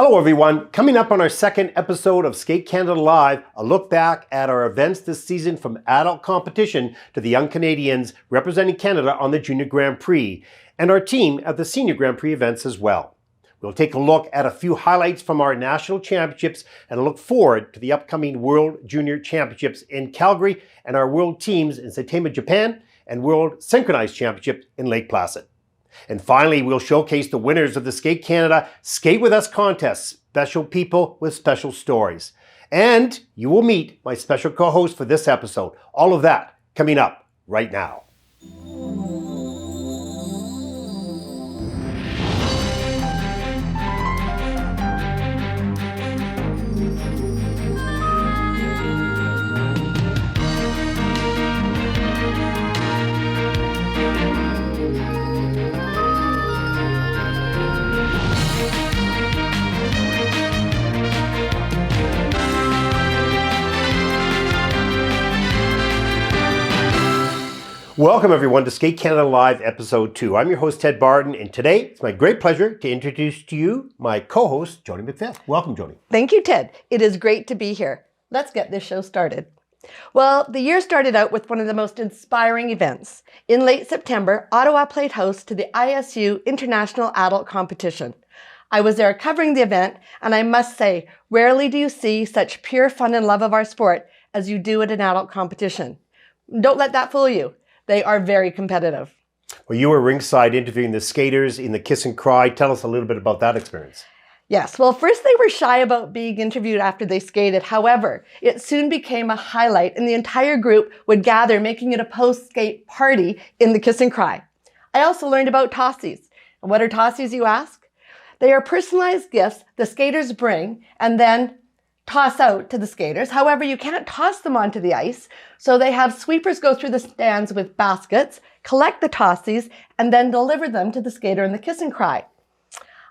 Hello everyone, coming up on our second episode of Skate Canada Live, a look back at our events this season from adult competition to the young Canadians representing Canada on the Junior Grand Prix, and our team at the Senior Grand Prix events as well. We'll take a look at a few highlights from our national championships and look forward to the upcoming World Junior Championships in Calgary and our world teams in Saitama, Japan and World Synchronized Championship in Lake Placid. And finally, we'll showcase the winners of the Skate Canada Skate With Us contest, special people with special stories. And you will meet my special co-host for this episode. All of that coming up right now. Welcome everyone to Skate Canada Live Episode 2. I'm your host Ted Barton, and today it's my great pleasure to introduce to you my co-host Joni McPhil. Welcome, Joni. Thank you, Ted. It is great to be here. Let's get this show started. Well, the year started out with one of the most inspiring events. In late September, Ottawa played host to the ISU International Adult Competition. I was there covering the event, and I must say, rarely do you see such pure fun and love of our sport as you do at an adult competition. Don't let that fool you. They are very competitive. Well, you were ringside interviewing the skaters in the Kiss and Cry. Tell us a little bit about that experience. Yes, well, first they were shy about being interviewed after they skated. However, it soon became a highlight and the entire group would gather, making it a post-skate party in the Kiss and Cry. I also learned about tossies. And what are tossies, you ask? They are personalized gifts the skaters bring and then toss out to the skaters. However, you can't toss them onto the ice, so they have sweepers go through the stands with baskets, collect the tossies, and then deliver them to the skater in the Kiss and Cry.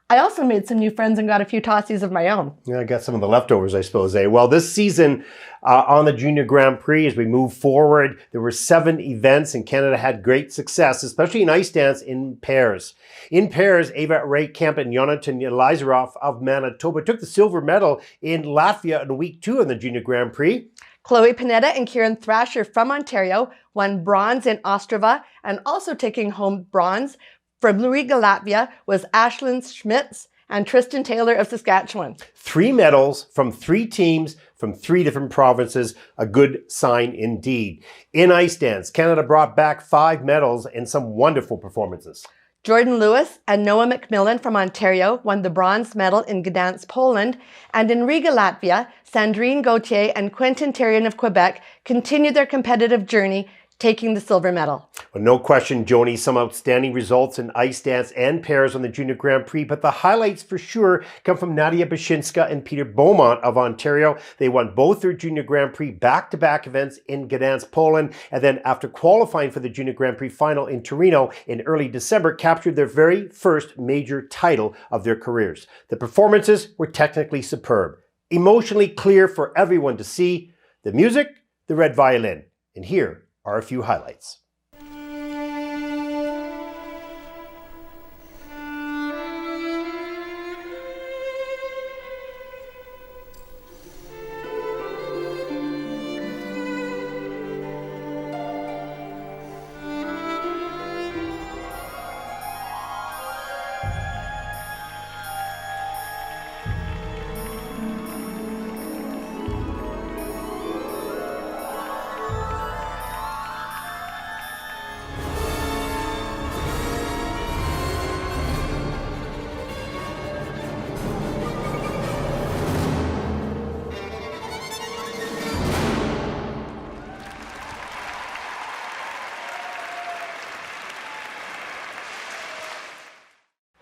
I also made some new friends and got a few tossies of my own. Yeah, I got some of the leftovers, I suppose. Well, this season on the Junior Grand Prix, as we move forward, there were 7 events, and Canada had great success, especially in ice dance in pairs. In pairs, Ava Ray-Kemp and Jonathan Elizarov of Manitoba took the silver medal in Latvia in week 2 of the Junior Grand Prix. Chloe Panetta and Kieran Thrasher from Ontario won bronze in Ostrava, and also taking home bronze from Riga, Latvia was Ashlyn Schmitz and Tristan Taylor of Saskatchewan. 3 medals from 3 teams from 3 different provinces, a good sign indeed. In ice dance, Canada brought back 5 medals and some wonderful performances. Jordan Lewis and Noah McMillan from Ontario won the bronze medal in Gdansk, Poland, and in Riga, Latvia, Sandrine Gauthier and Quentin Therian of Quebec continued their competitive journey, taking the silver medal. Well, no question, Joni, some outstanding results in ice dance and pairs on the Junior Grand Prix, but the highlights for sure come from Nadia Bashinska and Peter Beaumont of Ontario. They won both their Junior Grand Prix back-to-back events in Gdansk, Poland, and then after qualifying for the Junior Grand Prix final in Torino in early December, captured their very first major title of their careers. The performances were technically superb, emotionally clear for everyone to see, the music, the red violin, and here are a few highlights.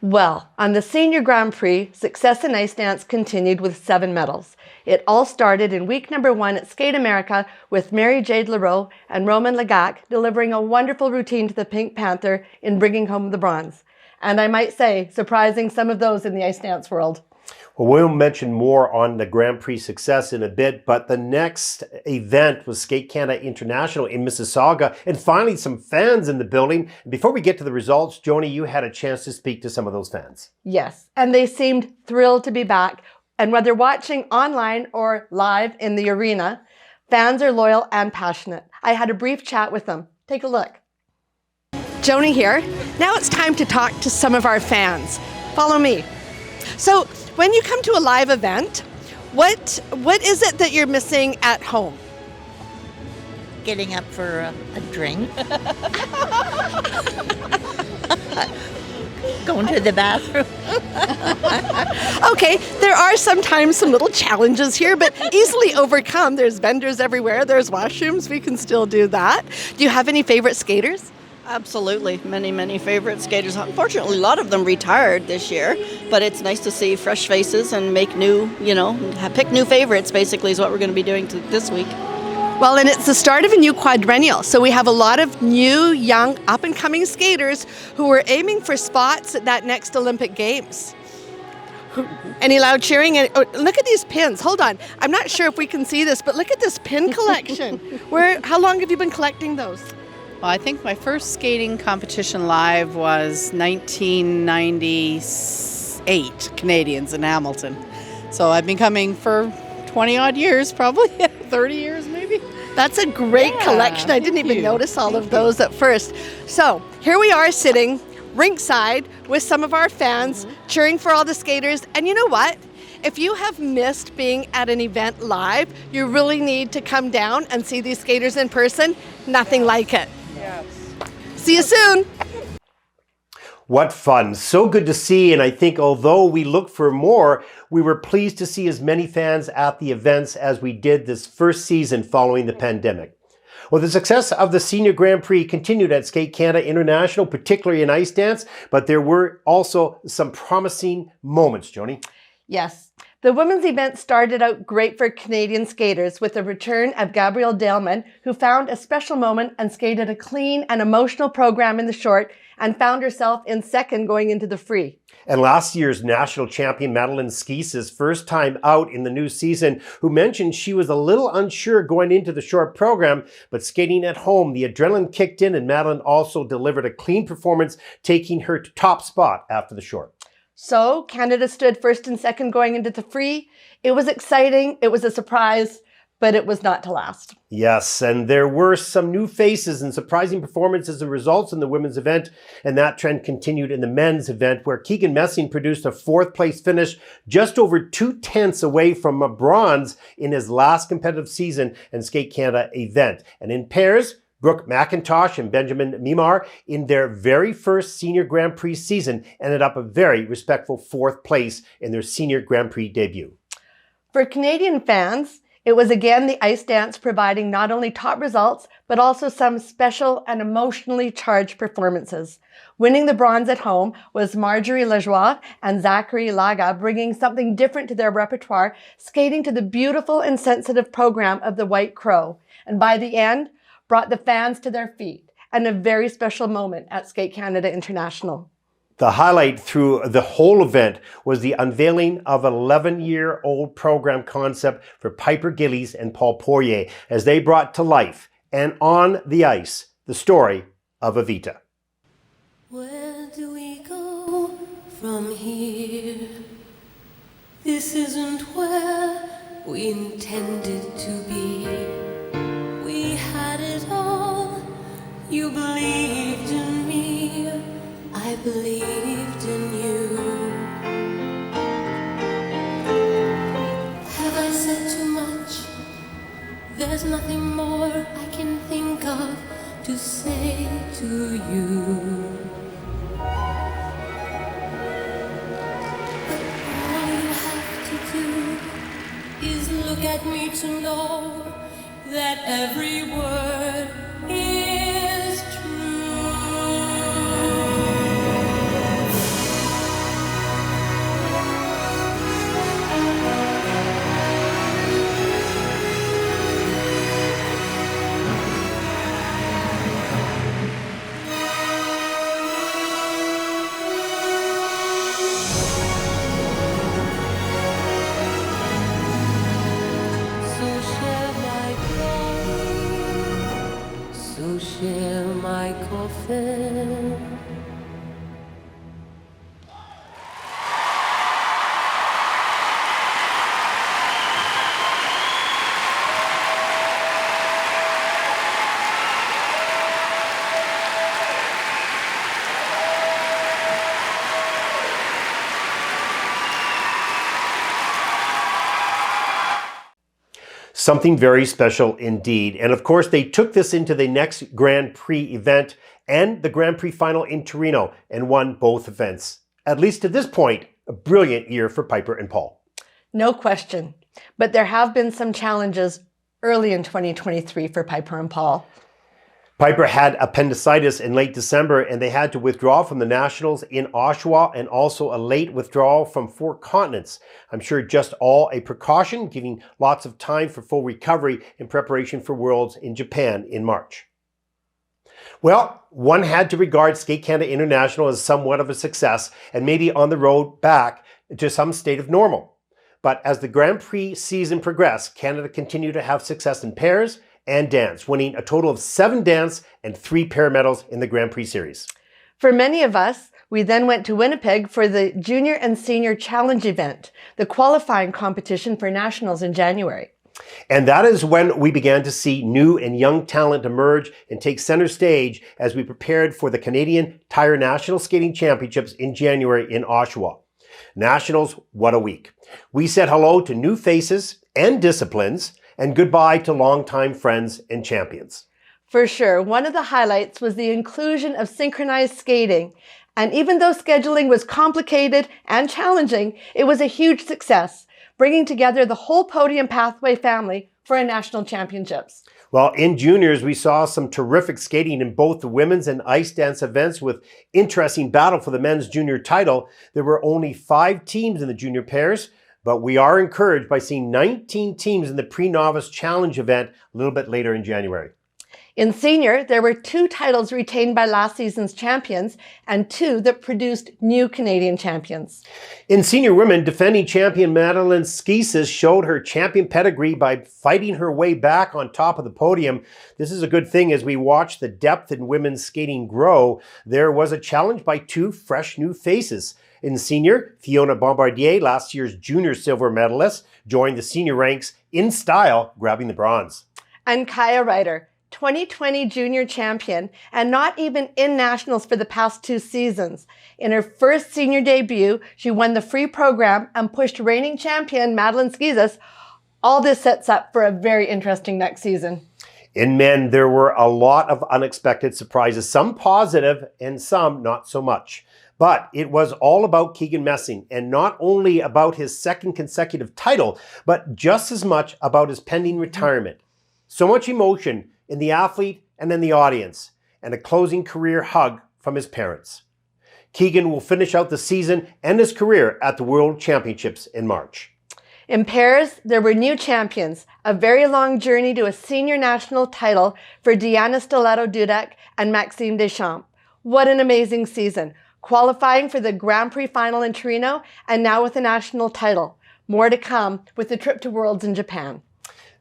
Well, on the Senior Grand Prix, success in ice dance continued with 7 medals. It all started in week number 1 at Skate America with Mary Jade Leroux and Roman Lagac delivering a wonderful routine to the Pink Panther in bringing home the bronze. And I might say, surprising some of those in the ice dance world. Well, we'll mention more on the Grand Prix success in a bit, but the next event was Skate Canada International in Mississauga, and finally some fans in the building. Before we get to the results, Joni, you had a chance to speak to some of those fans. Yes, and they seemed thrilled to be back. And whether watching online or live in the arena, fans are loyal and passionate. I had a brief chat with them. Take a look. Joni here. Now it's time to talk to some of our fans. Follow me. So, when you come to a live event, what is it that you're missing at home? Getting up for a drink. Going to the bathroom. Okay, there are sometimes some little challenges here, but easily overcome. There's vendors everywhere. There's washrooms. We can still do that. Do you have any favorite skaters? Absolutely. Many favorite skaters. Unfortunately, a lot of them retired this year, but it's nice to see fresh faces and make new, pick new favorites, basically, is what we're going to be doing this week. Well, and it's the start of a new quadrennial, so we have a lot of new, young, up-and-coming skaters who are aiming for spots at that next Olympic Games. Any loud cheering? Oh, look at these pins. Hold on. I'm not sure if we can see this, but look at this pin collection. How long have you been collecting those? Well, I think my first skating competition live was 1998 Canadians in Hamilton. So I've been coming for 20 odd years, probably 30 years maybe. That's a great collection. I didn't even notice all of those at first. So here we are sitting rinkside with some of our fans cheering for all the skaters. And you know what? If you have missed being at an event live, you really need to come down and see these skaters in person. Nothing like it. Yes. See you soon. What fun. So good to see. And I think although we look for more, we were pleased to see as many fans at the events as we did this first season following the pandemic. Well, the success of the Senior Grand Prix continued at Skate Canada International, particularly in ice dance, but there were also some promising moments, Joni. Yes. The women's event started out great for Canadian skaters with the return of Gabrielle Daleman, who found a special moment and skated a clean and emotional program in the short and found herself in second going into the free. And last year's national champion, Madeline Skeese's first time out in the new season, who mentioned she was a little unsure going into the short program, but skating at home, the adrenaline kicked in and Madeline also delivered a clean performance, taking her to top spot after the short. So Canada stood first and second going into the free. It was exciting. It was a surprise, but it was not to last. Yes, and there were some new faces and surprising performances and results in the women's event, and that trend continued in the men's event, where Keegan Messing produced a fourth place finish, just over 2/10 away from a bronze in his last competitive season and Skate Canada event. And in pairs, Brooke McIntosh and Benjamin Mimar, in their very first Senior Grand Prix season, ended up a very respectful fourth place in their Senior Grand Prix debut. For Canadian fans, it was again the ice dance providing not only top results, but also some special and emotionally charged performances. Winning the bronze at home was Marjorie Lajoie and Zachary Laga, bringing something different to their repertoire, skating to the beautiful and sensitive program of the White Crow. And by the end, brought the fans to their feet, and a very special moment at Skate Canada International. The highlight through the whole event was the unveiling of an 11-year-old program concept for Piper Gillies and Paul Poirier as they brought to life and on the ice the story of Evita. Where do we go from here? This isn't where we intended to be. We had it all. You believed in me. I believed in you. Have I said too much? There's nothing more I can think of to say to you. But all you have to do is look at me to know that every word is fait. Something very special indeed. And of course, they took this into the next Grand Prix event and the Grand Prix final in Torino and won both events. At least to this point, a brilliant year for Piper and Paul. No question. But there have been some challenges early in 2023 for Piper and Paul. Piper had appendicitis in late December and they had to withdraw from the Nationals in Oshawa and also a late withdrawal from 4 continents. I'm sure just all a precaution, giving lots of time for full recovery in preparation for Worlds in Japan in March. Well, one had to regard Skate Canada International as somewhat of a success and maybe on the road back to some state of normal. But as the Grand Prix season progressed, Canada continued to have success in pairs and dance, winning a total of 7 dance and 3 pair medals in the Grand Prix series. For many of us, we then went to Winnipeg for the Junior and Senior Challenge event, the qualifying competition for Nationals in January. And that is when we began to see new and young talent emerge and take center stage as we prepared for the Canadian Tire National Skating Championships in January in Oshawa. Nationals, what a week. We said hello to new faces and disciplines, and goodbye to longtime friends and champions. For sure, one of the highlights was the inclusion of synchronized skating. And even though scheduling was complicated and challenging, it was a huge success, bringing together the whole podium pathway family for a national championships. Well, in juniors, we saw some terrific skating in both the women's and ice dance events with interesting battle for the men's junior title. There were only 5 teams in the junior pairs, but we are encouraged by seeing 19 teams in the pre-novice challenge event a little bit later in January. In senior, there were 2 titles retained by last season's champions and 2 that produced new Canadian champions. In senior women, defending champion Madeline Skises showed her champion pedigree by fighting her way back on top of the podium. This is a good thing as we watch the depth in women's skating grow. There was a challenge by 2 fresh new faces. In senior, Fiona Bombardier, last year's junior silver medalist, joined the senior ranks in style, grabbing the bronze. And Kaya Ryder, 2020 junior champion and not even in nationals for the past 2 seasons. In her first senior debut, she won the free program and pushed reigning champion Madeline Skises. All this sets up for a very interesting next season. In men, there were a lot of unexpected surprises, some positive and some not so much. But it was all about Keegan Messing, and not only about his 2nd consecutive title, but just as much about his pending retirement. So much emotion in the athlete and in the audience, and a closing career hug from his parents. Keegan will finish out the season and his career at the World Championships in March. In pairs, there were new champions, a very long journey to a senior national title for Diana Stiletto-Dudek and Maxime Deschamps. What an amazing season. Qualifying for the Grand Prix final in Torino, and now with a national title. More to come with the trip to Worlds in Japan.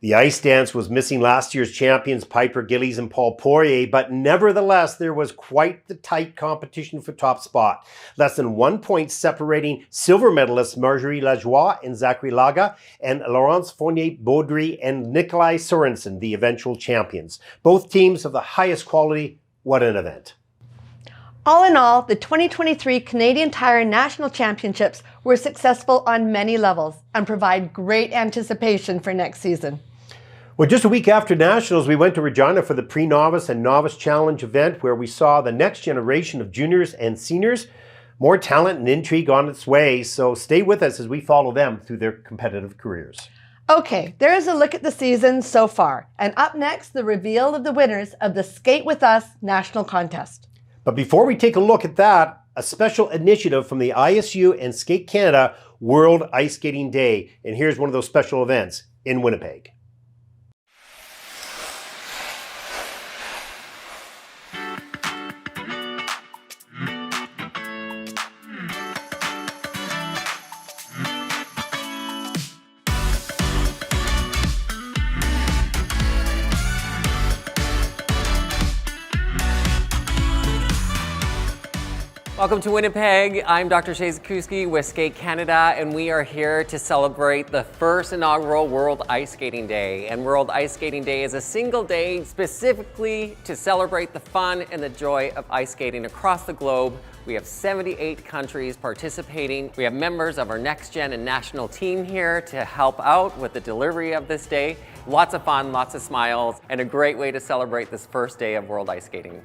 The ice dance was missing last year's champions Piper Gillies and Paul Poirier, but nevertheless, there was quite the tight competition for top spot. Less than 1 point separating silver medalists Marjorie Lajoie and Zachary Laga, and Laurence Fournier-Baudry and Nikolai Sorensen, the eventual champions. Both teams of the highest quality. What an event. All in all, the 2023 Canadian Tire National Championships were successful on many levels and provide great anticipation for next season. Well, just a week after Nationals, we went to Regina for the pre-novice and novice challenge event where we saw the next generation of juniors and seniors. More talent and intrigue on its way, so stay with us as we follow them through their competitive careers. Okay, there is a look at the season so far, and up next, the reveal of the winners of the Skate With Us National Contest. But before we take a look at that, a special initiative from the ISU and Skate Canada World Ice Skating Day. And here's one of those special events in Winnipeg. Welcome to Winnipeg. I'm Dr. Shay Zakuski with Skate Canada, and we are here to celebrate the first inaugural World Ice Skating Day. And World Ice Skating Day is a single day specifically to celebrate the fun and the joy of ice skating across the globe. We have 78 countries participating. We have members of our Next Gen and national team here to help out with the delivery of this day. Lots of fun, lots of smiles, and a great way to celebrate this first day of World Ice Skating.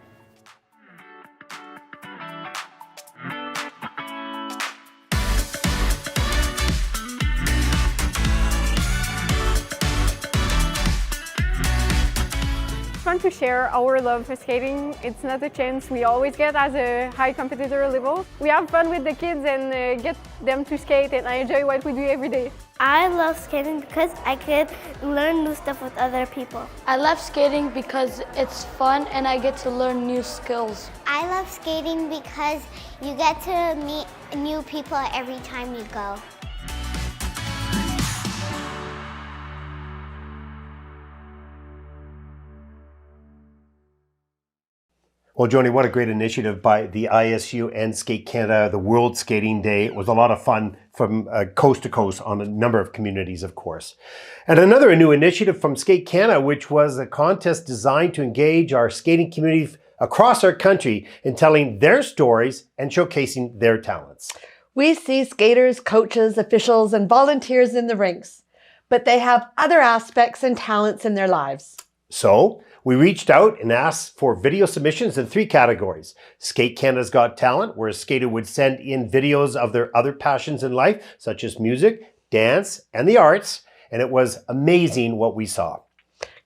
Fun to share our love for skating. It's not a chance we always get as a high competitor level. We have fun with the kids and get them to skate, and I enjoy what we do every day. I love skating because I could learn new stuff with other people. I love skating because it's fun and I get to learn new skills. I love skating because you get to meet new people every time you go. Well, Joni, what a great initiative by the ISU and Skate Canada, the World Skating Day. It was a lot of fun from coast to coast on a number of communities, of course. And another new initiative from Skate Canada, which was a contest designed to engage our skating community across our country in telling their stories and showcasing their talents. We see skaters, coaches, officials, and volunteers in the rinks, but they have other aspects and talents in their lives. So we reached out and asked for video submissions in 3 categories. Skate Canada's Got Talent, where a skater would send in videos of their other passions in life, such as music, dance, and the arts. And it was amazing what we saw.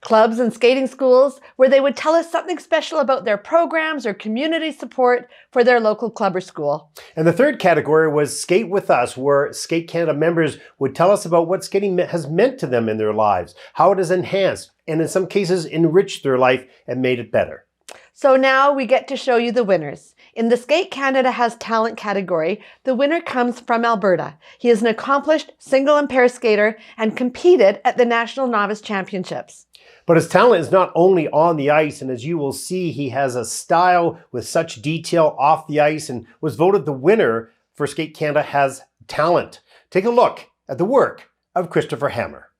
Clubs and skating schools, where they would tell us something special about their programs or community support for their local club or school. And the 3rd category was Skate With Us, where Skate Canada members would tell us about what skating has meant to them in their lives, how it has enhanced, and in some cases enriched their life and made it better. So now we get to show you the winners. In the Skate Canada Has Talent category, the winner comes from Alberta. He is an accomplished single and pair skater and competed at the National Novice Championships. But his talent is not only on the ice, and as you will see, he has a style with such detail off the ice and was voted the winner for Skate Canada Has Talent. Take a look at the work of Christopher Hammer.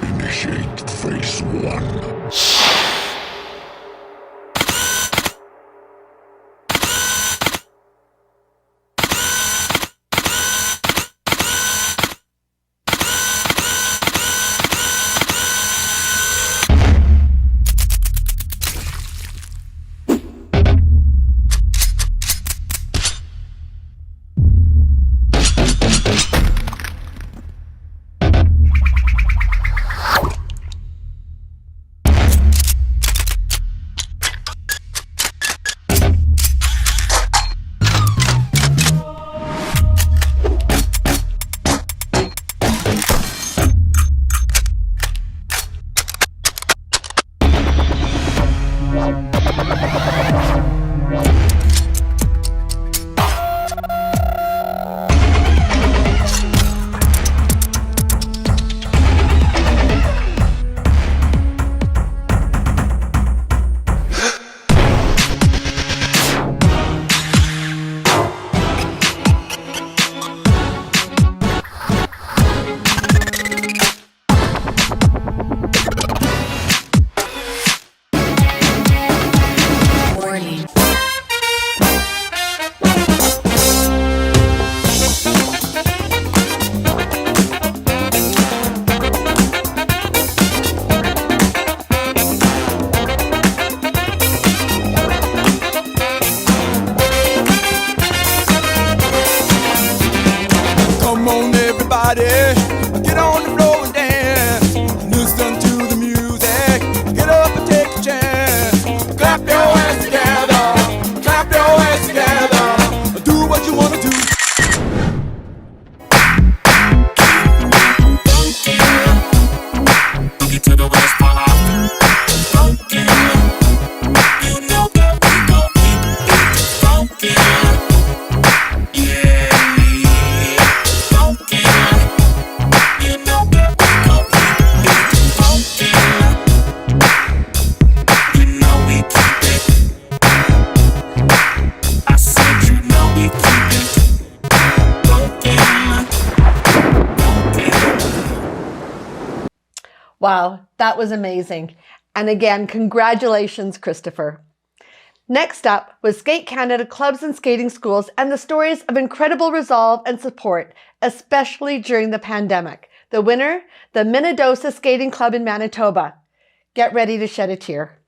Initiate phase 1. Wow, that was amazing. And again, congratulations, Christopher. Next up was Skate Canada clubs and skating schools and the stories of incredible resolve and support, especially during the pandemic. The winner, the Minnedosa Skating Club in Manitoba. Get ready to shed a tear.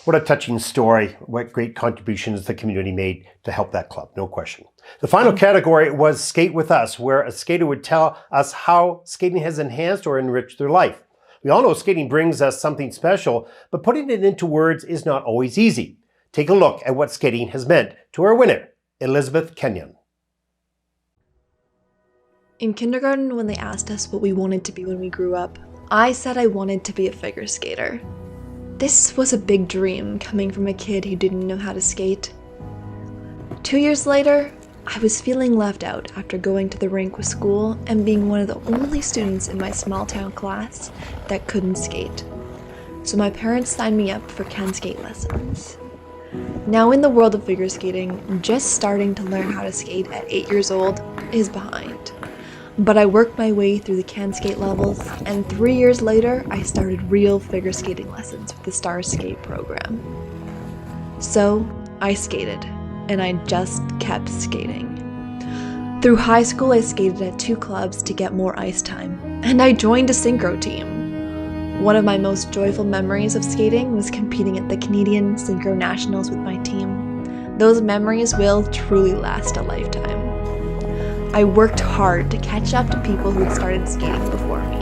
What a touching story. What great contributions the community made to help that club, no question. The final category was Skate With Us, where a skater would tell us how skating has enhanced or enriched their life. We all know skating brings us something special, but putting it into words is not always easy. Take a look at what skating has meant to our winner, Elizabeth Kenyon. In kindergarten, when they asked us what we wanted to be when we grew up, I said I wanted to be a figure skater. This was a big dream coming from a kid who didn't know how to skate. 2 years later, I was feeling left out after going to the rink with school and being one of the only students in my small town class that couldn't skate. So my parents signed me up for can skate lessons. Now in the world of figure skating, just starting to learn how to skate at 8 years old is behind. But I worked my way through the can skate levels, and 3 years later, I started real figure skating lessons with the Star Skate program. So, I skated, and I just kept skating. Through high school, I skated at 2 clubs to get more ice time, and I joined a synchro team. One of my most joyful memories of skating was competing at the Canadian Synchro Nationals with my team. Those memories will truly last a lifetime. I worked hard to catch up to people who had started skating before me.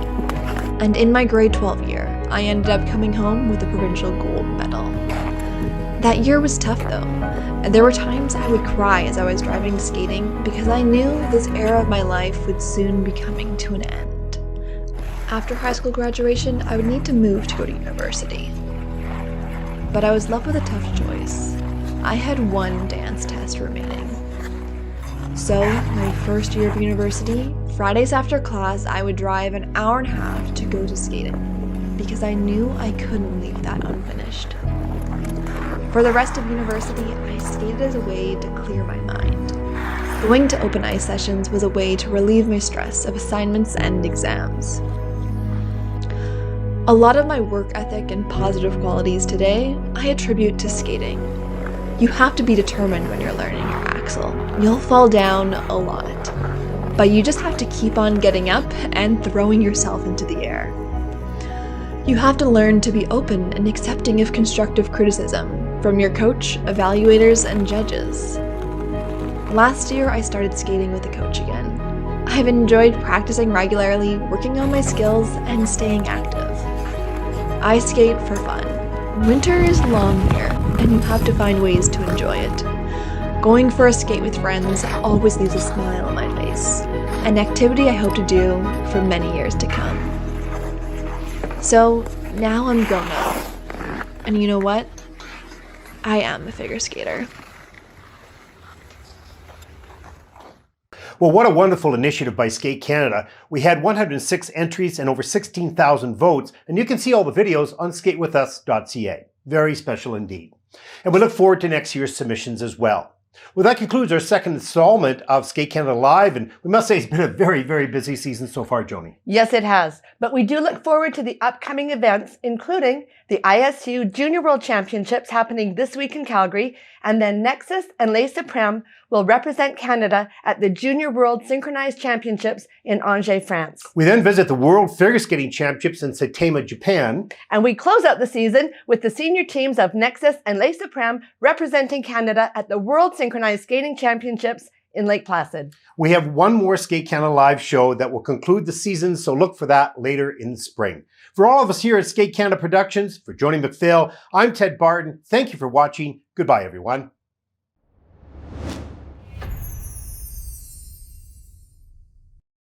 And in my grade 12 year, I ended up coming home with a provincial gold medal. That year was tough though. There were times I would cry as I was driving to skating because I knew this era of my life would soon be coming to an end. After high school graduation, I would need to move to go to university. But I was left with a tough choice. I had one dance test remaining. So, my first year of university, Fridays after class, I would drive an hour and a half to go to skating because I knew I couldn't leave that unfinished. For the rest of university, I skated as a way to clear my mind. Going to open ice sessions was a way to relieve my stress of assignments and exams. A lot of my work ethic and positive qualities today, I attribute to skating. You have to be determined when you're learning your axel. You'll fall down a lot, but you just have to keep on getting up and throwing yourself into the air. You have to learn to be open and accepting of constructive criticism from your coach, evaluators, and judges. Last year, I started skating with a coach again. I've enjoyed practicing regularly, working on my skills, and staying active. I skate for fun. Winter is long here, and you have to find ways to enjoy it. Going for a skate with friends always leaves a smile on my face, an activity I hope to do for many years to come. So now I'm grown up, and you know what? I am a figure skater. Well, what a wonderful initiative by Skate Canada. We had 106 entries and over 16,000 votes, and you can see all the videos on skatewithus.ca. Very special indeed. And we look forward to next year's submissions as well. Well, that concludes our second installment of Skate Canada Live, and we must say it's been a very, very busy season so far, Joni. Yes, it has. But we do look forward to the upcoming events, including the ISU Junior World Championships happening this week in Calgary, and then Nexus and Les Suprêmes will represent Canada at the Junior World Synchronized Championships in Angers, France. We then visit the World Figure Skating Championships in Saitama, Japan. And we close out the season with the senior teams of Nexus and Les Suprêmes representing Canada at the World Synchronized Skating Championships in Lake Placid. We have one more Skate Canada Live show that will conclude the season, so look for that later in spring. For all of us here at Skate Canada Productions, for Joni McPhail, I'm Ted Barton. Thank you for watching. Goodbye, everyone.